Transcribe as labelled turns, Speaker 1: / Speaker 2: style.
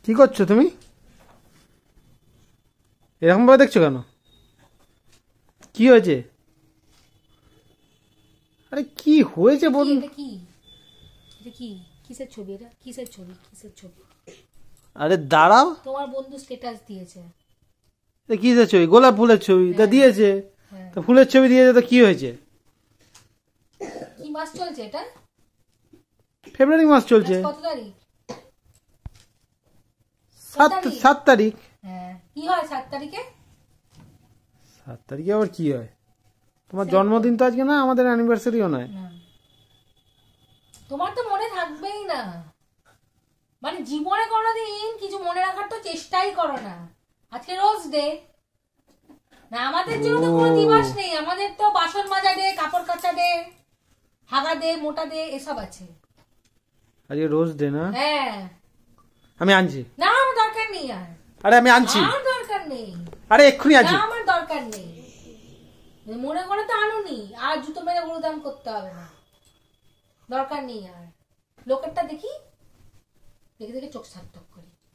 Speaker 1: কি করছো তুমি? এরকম ভাবে দেখছো কেন? কি হয়েছে? আরে কি হয়েছে বলুন।
Speaker 2: এটা কি? এটা কি? কিসের ছবি এটা? কিসের ছবি? কিসের ছবি?
Speaker 1: আরে দাঁড়াও,
Speaker 2: তোমার বন্ধু স্ট্যাটাস দিয়েছে।
Speaker 1: এটা কিসের ছবি? গোলাপ ফুলের ছবি তা দিয়েছে।
Speaker 2: হ্যাঁ।
Speaker 1: তো ফুলের ছবি দিয়েছে তো কি হয়েছে?
Speaker 2: কি মাস চলছে এটা?
Speaker 1: ফেব্রুয়ারি মাস চলছে।
Speaker 2: আজ কত তারিখ?
Speaker 1: 7 তারিখ।
Speaker 2: হ্যাঁ, কি হয় 7 তারিখে?
Speaker 1: 7 তারিখে আবার কি হয়? তোমার জন্মদিন তো আজকে না, আমাদের অ্যানিভার্সারিও নয়।
Speaker 2: না, তোমার তো মনে থাকবেই না, মানে জীবনে কোনোদিন কিছু মনে রাখার তো চেষ্টাই করো না। আজকে রোজ ডে না, আমাদের জন্য তো কোনো দিবস নেই। আমাদের তো বাসন মাজা ডে, কাপড় কাচা ডে, হাগা ডে, মোটা ডে এসব আছে।
Speaker 1: আজকে রোজ ডে না?
Speaker 2: হ্যাঁ।
Speaker 1: আমি আনছি।
Speaker 2: না, আমার দরকার নেই আর।
Speaker 1: আরে আমি আনছি।
Speaker 2: আমার দরকার নেই।
Speaker 1: আরে এক্ষুনি আনছি।
Speaker 2: না, আমার দরকার নেই। মনে করে তো আনুনি, আর জুতো মেরে গুরুদান করতে হবে না। দরকার নেই আর। লোকেরটা দেখি, দেখে দেখে চোখ সার্থক করি।